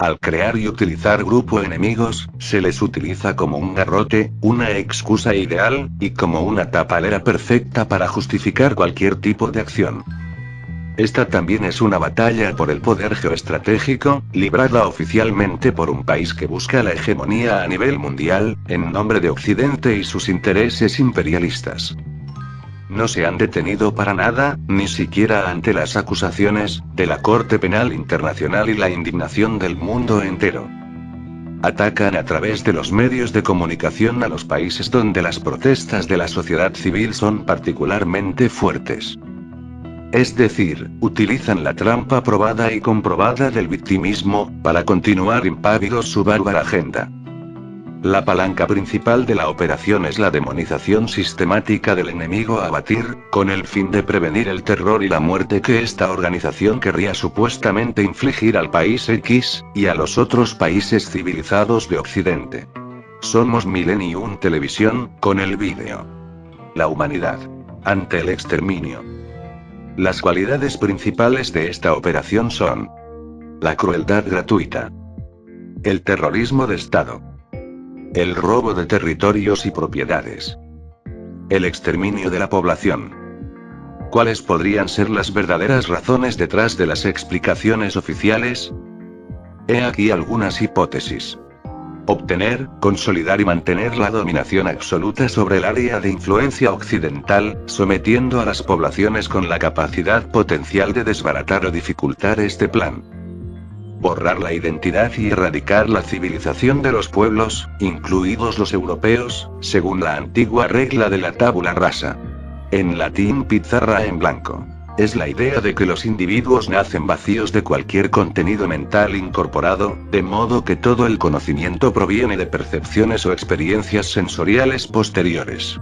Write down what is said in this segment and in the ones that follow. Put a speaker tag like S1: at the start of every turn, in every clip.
S1: Al crear y utilizar grupo enemigos, se les utiliza como un garrote, una excusa ideal, y como una tapadera perfecta para justificar cualquier tipo de acción. Esta también es una batalla por el poder geoestratégico, librada oficialmente por un país que busca la hegemonía a nivel mundial, en nombre de Occidente y sus intereses imperialistas. No se han detenido para nada, ni siquiera ante las acusaciones de la Corte Penal Internacional y la indignación del mundo entero. Atacan a través de los medios de comunicación a los países donde las protestas de la sociedad civil son particularmente fuertes. Es decir, utilizan la trampa probada y comprobada del victimismo, para continuar impávidos su bárbara agenda. La palanca principal de la operación es la demonización sistemática del enemigo a abatir, con el fin de prevenir el terror y la muerte que esta organización querría supuestamente infligir al país X, y a los otros países civilizados de Occidente. Somos Millennium Televisión, con el vídeo. La humanidad. Ante el exterminio. Las cualidades principales de esta operación son: la crueldad gratuita, el terrorismo de Estado, el robo de territorios y propiedades, el exterminio de la población. ¿Cuáles podrían ser las verdaderas razones detrás de las explicaciones oficiales? He aquí algunas hipótesis. Obtener, consolidar y mantener la dominación absoluta sobre el área de influencia occidental, sometiendo a las poblaciones con la capacidad potencial de desbaratar o dificultar este plan. Borrar la identidad y erradicar la civilización de los pueblos, incluidos los europeos, según la antigua regla de la tabula rasa. En latín, pizarra en blanco. Es la idea de que los individuos nacen vacíos de cualquier contenido mental incorporado, de modo que todo el conocimiento proviene de percepciones o experiencias sensoriales posteriores.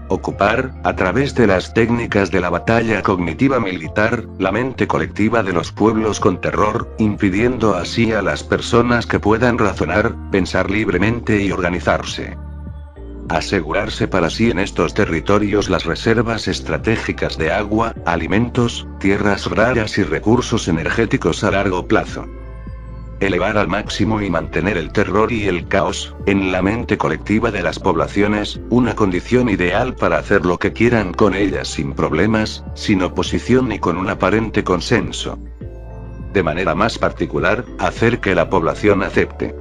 S1: Ocupar, a través de las técnicas de la batalla cognitiva militar, la mente colectiva de los pueblos con terror, impidiendo así a las personas que puedan razonar, pensar libremente y organizarse. Asegurarse para sí en estos territorios las reservas estratégicas de agua, alimentos, tierras raras y recursos energéticos a largo plazo. Elevar al máximo y mantener el terror y el caos, en la mente colectiva de las poblaciones, una condición ideal para hacer lo que quieran con ellas sin problemas, sin oposición ni con un aparente consenso. De manera más particular, hacer que la población acepte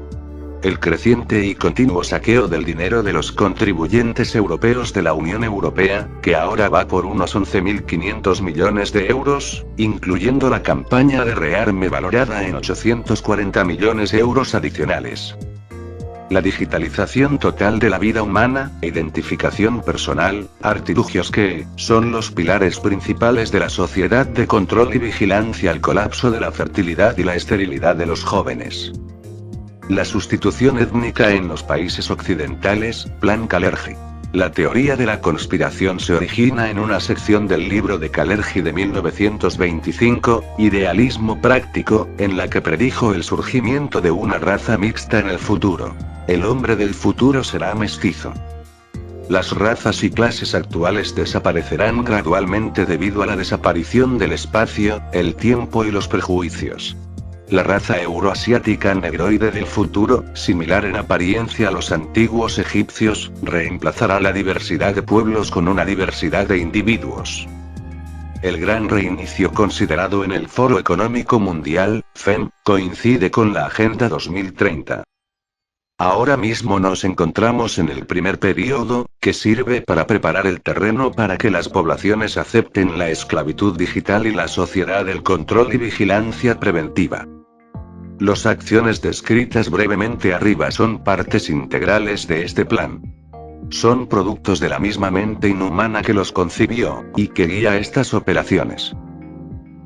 S1: el creciente y continuo saqueo del dinero de los contribuyentes europeos de la Unión Europea, que ahora va por unos 11.500 millones de euros, incluyendo la campaña de rearme valorada en 840 millones de euros adicionales. La digitalización total de la vida humana, identificación personal, artilugios que son los pilares principales de la sociedad de control y vigilancia al colapso de la fertilidad y la esterilidad de los jóvenes. La sustitución étnica en los países occidentales, Plan Kalergi. La teoría de la conspiración se origina en una sección del libro de Kalergi de 1925, Idealismo práctico, en la que predijo el surgimiento de una raza mixta en el futuro. El hombre del futuro será mestizo. Las razas y clases actuales desaparecerán gradualmente debido a la desaparición del espacio, el tiempo y los prejuicios. La raza euroasiática negroide del futuro, similar en apariencia a los antiguos egipcios, reemplazará la diversidad de pueblos con una diversidad de individuos. El gran reinicio considerado en el Foro Económico Mundial, FEM, coincide con la Agenda 2030. Ahora mismo nos encontramos en el primer período, que sirve para preparar el terreno para que las poblaciones acepten la esclavitud digital y la sociedad del control y vigilancia preventiva. Las acciones descritas brevemente arriba son partes integrales de este plan. Son productos de la misma mente inhumana que los concibió, y que guía estas operaciones.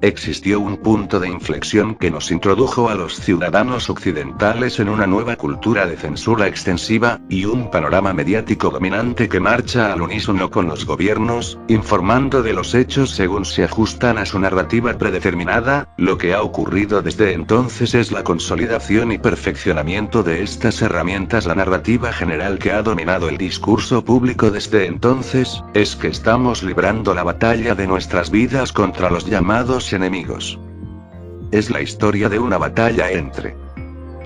S1: Existió un punto de inflexión que nos introdujo a los ciudadanos occidentales en una nueva cultura de censura extensiva, y un panorama mediático dominante que marcha al unísono con los gobiernos, informando de los hechos según se ajustan a su narrativa predeterminada. Lo que ha ocurrido desde entonces es la consolidación y perfeccionamiento de estas herramientas. La narrativa general que ha dominado el discurso público desde entonces, es que estamos librando la batalla de nuestras vidas contra los llamados enemigos. Es la historia de una batalla entre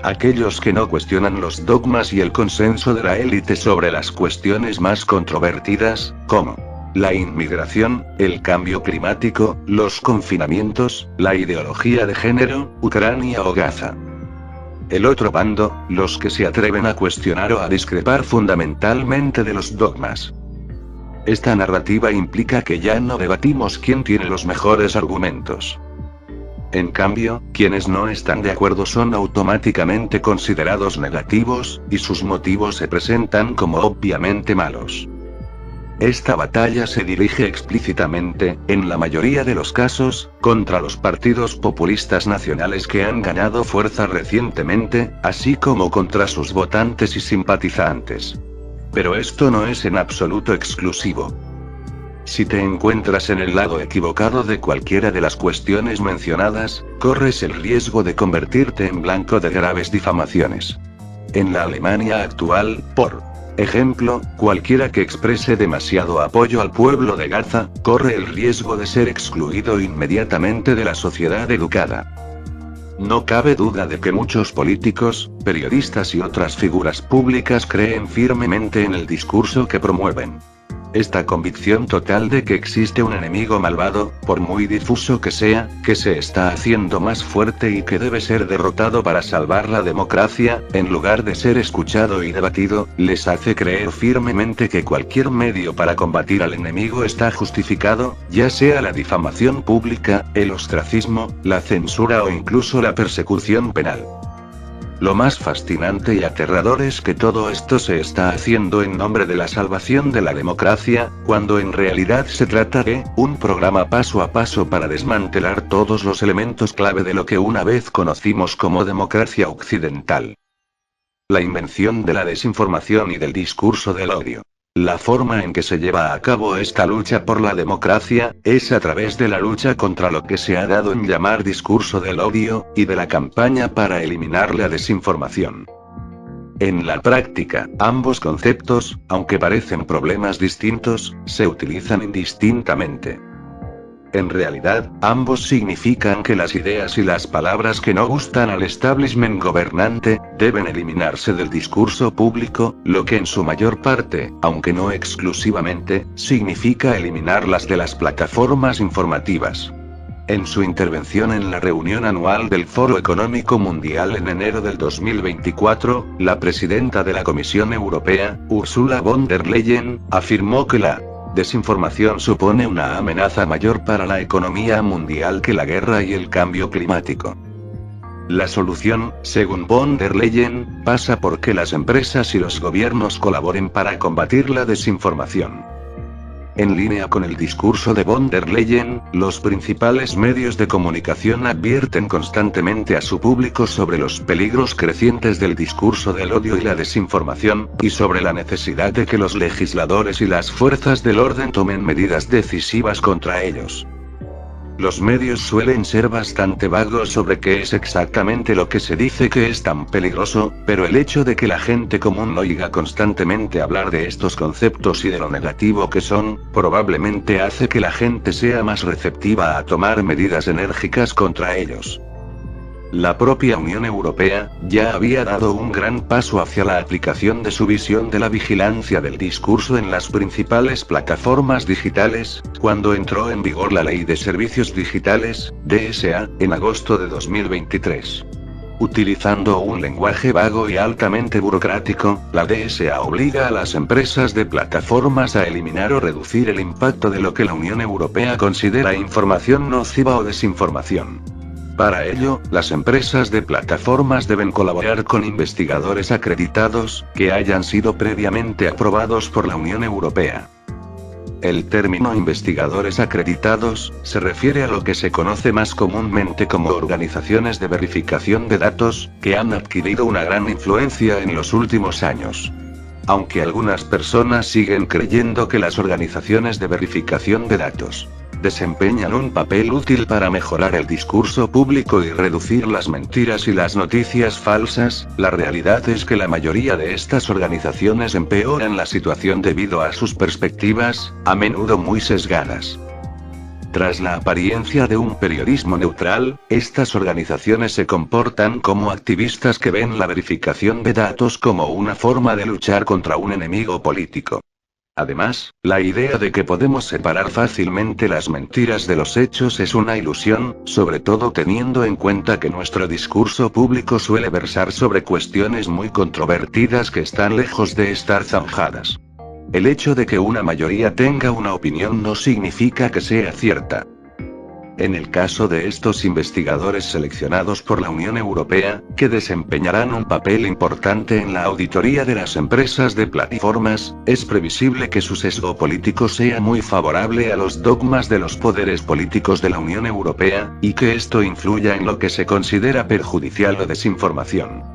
S1: Aquellos que no cuestionan los dogmas y el consenso de la élite sobre las cuestiones más controvertidas, como la inmigración, el cambio climático, los confinamientos, la ideología de género, Ucrania o Gaza. El otro bando, los que se atreven a cuestionar o a discrepar fundamentalmente de los dogmas. Esta narrativa implica que ya no debatimos quién tiene los mejores argumentos. En cambio, quienes no están de acuerdo son automáticamente considerados negativos, y sus motivos se presentan como obviamente malos. Esta batalla se dirige explícitamente, en la mayoría de los casos, contra los partidos populistas nacionales que han ganado fuerza recientemente, así como contra sus votantes y simpatizantes. Pero esto no es en absoluto exclusivo. Si te encuentras en el lado equivocado de cualquiera de las cuestiones mencionadas, corres el riesgo de convertirte en blanco de graves difamaciones. En la Alemania actual, por ejemplo, cualquiera que exprese demasiado apoyo al pueblo de Gaza, corre el riesgo de ser excluido inmediatamente de la sociedad educada. No cabe duda de que muchos políticos, periodistas y otras figuras públicas creen firmemente en el discurso que promueven. Esta convicción total de que existe un enemigo malvado, por muy difuso que sea, que se está haciendo más fuerte y que debe ser derrotado para salvar la democracia, en lugar de ser escuchado y debatido, les hace creer firmemente que cualquier medio para combatir al enemigo está justificado, ya sea la difamación pública, el ostracismo, la censura o incluso la persecución penal. Lo más fascinante y aterrador es que todo esto se está haciendo en nombre de la salvación de la democracia, cuando en realidad se trata de un programa paso a paso para desmantelar todos los elementos clave de lo que una vez conocimos como democracia occidental. La invención de la desinformación y del discurso del odio. La forma en que se lleva a cabo esta lucha por la democracia, es a través de la lucha contra lo que se ha dado en llamar discurso del odio, y de la campaña para eliminar la desinformación. En la práctica, ambos conceptos, aunque parecen problemas distintos, se utilizan indistintamente. En realidad, ambos significan que las ideas y las palabras que no gustan al establishment gobernante, deben eliminarse del discurso público, lo que en su mayor parte, aunque no exclusivamente, significa eliminarlas de las plataformas informativas. En su intervención en la reunión anual del Foro Económico Mundial en enero del 2024, la presidenta de la Comisión Europea, Ursula von der Leyen, afirmó que la desinformación supone una amenaza mayor para la economía mundial que la guerra y el cambio climático. La solución, según von der Leyen, pasa por que las empresas y los gobiernos colaboren para combatir la desinformación. En línea con el discurso de von der Leyen, los principales medios de comunicación advierten constantemente a su público sobre los peligros crecientes del discurso del odio y la desinformación, y sobre la necesidad de que los legisladores y las fuerzas del orden tomen medidas decisivas contra ellos. Los medios suelen ser bastante vagos sobre qué es exactamente lo que se dice que es tan peligroso, pero el hecho de que la gente común oiga constantemente hablar de estos conceptos y de lo negativo que son, probablemente hace que la gente sea más receptiva a tomar medidas enérgicas contra ellos. La propia Unión Europea, ya había dado un gran paso hacia la aplicación de su visión de la vigilancia del discurso en las principales plataformas digitales, cuando entró en vigor la Ley de Servicios Digitales, DSA, en agosto de 2023. Utilizando un lenguaje vago y altamente burocrático, la DSA obliga a las empresas de plataformas a eliminar o reducir el impacto de lo que la Unión Europea considera información nociva o desinformación. Para ello, las empresas de plataformas deben colaborar con investigadores acreditados, que hayan sido previamente aprobados por la Unión Europea. El término investigadores acreditados, se refiere a lo que se conoce más comúnmente como organizaciones de verificación de datos, que han adquirido una gran influencia en los últimos años. Aunque algunas personas siguen creyendo que las organizaciones de verificación de datos desempeñan un papel útil para mejorar el discurso público y reducir las mentiras y las noticias falsas, la realidad es que la mayoría de estas organizaciones empeoran la situación debido a sus perspectivas, a menudo muy sesgadas. Tras la apariencia de un periodismo neutral, estas organizaciones se comportan como activistas que ven la verificación de datos como una forma de luchar contra un enemigo político. Además, la idea de que podemos separar fácilmente las mentiras de los hechos es una ilusión, sobre todo teniendo en cuenta que nuestro discurso público suele versar sobre cuestiones muy controvertidas que están lejos de estar zanjadas. El hecho de que una mayoría tenga una opinión no significa que sea cierta. En el caso de estos investigadores seleccionados por la Unión Europea, que desempeñarán un papel importante en la auditoría de las empresas de plataformas, es previsible que su sesgo político sea muy favorable a los dogmas de los poderes políticos de la Unión Europea, y que esto influya en lo que se considera perjudicial o desinformación.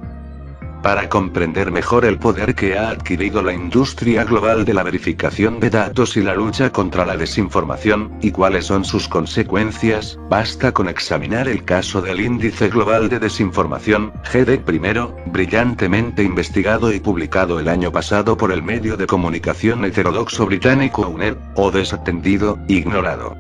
S1: Para comprender mejor el poder que ha adquirido la industria global de la verificación de datos y la lucha contra la desinformación, y cuáles son sus consecuencias, basta con examinar el caso del Índice Global de Desinformación, GD1, brillantemente investigado y publicado el año pasado por el medio de comunicación heterodoxo británico UNED, o desatendido, ignorado.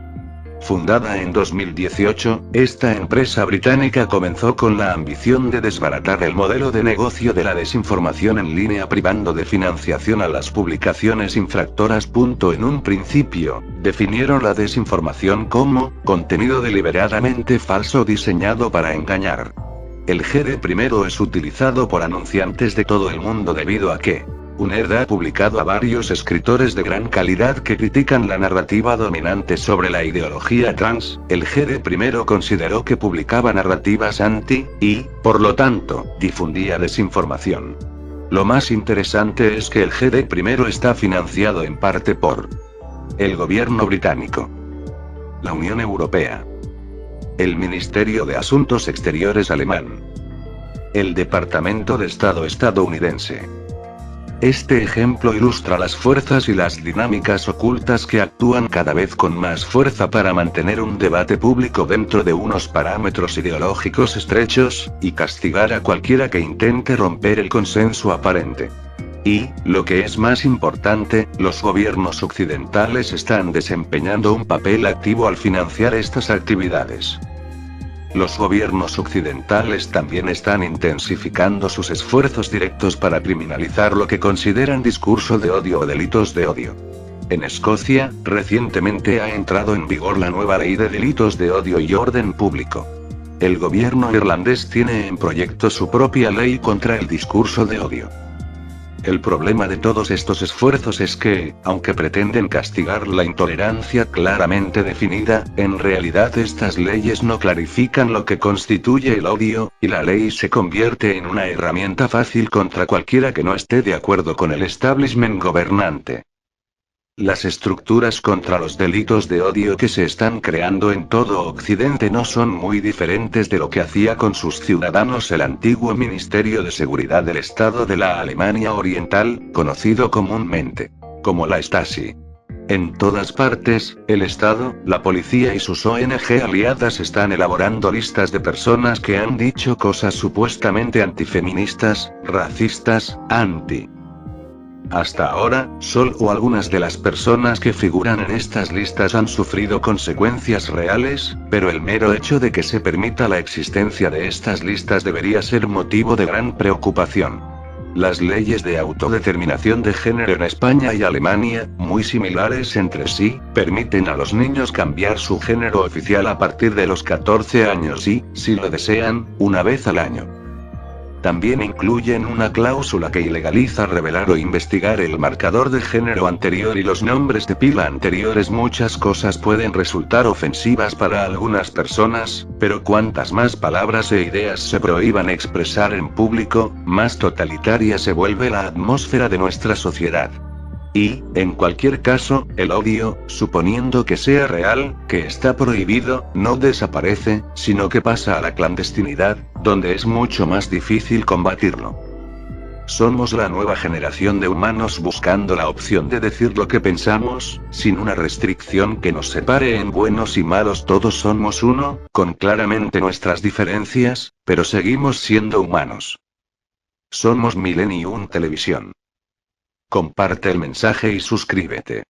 S1: Fundada en 2018, esta empresa británica comenzó con la ambición de desbaratar el modelo de negocio de la desinformación en línea privando de financiación a las publicaciones infractoras. En un principio, definieron la desinformación como contenido deliberadamente falso diseñado para engañar. El GD1 es utilizado por anunciantes de todo el mundo debido a que UNED ha publicado a varios escritores de gran calidad que critican la narrativa dominante sobre la ideología trans. El GD1 consideró que publicaba narrativas anti, y, por lo tanto, difundía desinformación. Lo más interesante es que el GD1 está financiado en parte por el gobierno británico, la Unión Europea, el Ministerio de Asuntos Exteriores alemán, el Departamento de Estado estadounidense. Este ejemplo ilustra las fuerzas y las dinámicas ocultas que actúan cada vez con más fuerza para mantener un debate público dentro de unos parámetros ideológicos estrechos, y castigar a cualquiera que intente romper el consenso aparente. Y, lo que es más importante, los gobiernos occidentales están desempeñando un papel activo al financiar estas actividades. Los gobiernos occidentales también están intensificando sus esfuerzos directos para criminalizar lo que consideran discurso de odio o delitos de odio. En Escocia, recientemente ha entrado en vigor la nueva ley de delitos de odio y orden público. El gobierno irlandés tiene en proyecto su propia ley contra el discurso de odio. El problema de todos estos esfuerzos es que, aunque pretenden castigar la intolerancia claramente definida, en realidad estas leyes no clarifican lo que constituye el odio, y la ley se convierte en una herramienta fácil contra cualquiera que no esté de acuerdo con el establishment gobernante. Las estructuras contra los delitos de odio que se están creando en todo Occidente no son muy diferentes de lo que hacía con sus ciudadanos el antiguo Ministerio de Seguridad del Estado de la Alemania Oriental, conocido comúnmente como la Stasi. En todas partes, el Estado, la policía y sus ONG aliadas están elaborando listas de personas que han dicho cosas supuestamente antifeministas, racistas, anti. Hasta ahora, solo algunas de las personas que figuran en estas listas han sufrido consecuencias reales, pero el mero hecho de que se permita la existencia de estas listas debería ser motivo de gran preocupación. Las leyes de autodeterminación de género en España y Alemania, muy similares entre sí, permiten a los niños cambiar su género oficial a partir de los 14 años y, si lo desean, una vez al año. También incluyen una cláusula que ilegaliza revelar o investigar el marcador de género anterior y los nombres de pila anteriores. Muchas cosas pueden resultar ofensivas para algunas personas, pero cuantas más palabras e ideas se prohíban expresar en público, más totalitaria se vuelve la atmósfera de nuestra sociedad. Y, en cualquier caso, el odio, suponiendo que sea real, que está prohibido, no desaparece, sino que pasa a la clandestinidad, donde es mucho más difícil combatirlo. Somos la nueva generación de humanos buscando la opción de decir lo que pensamos, sin una restricción que nos separe en buenos y malos. Todos somos uno, con claramente nuestras diferencias, pero seguimos siendo humanos. Somos Millennium Televisión. Comparte el mensaje y suscríbete.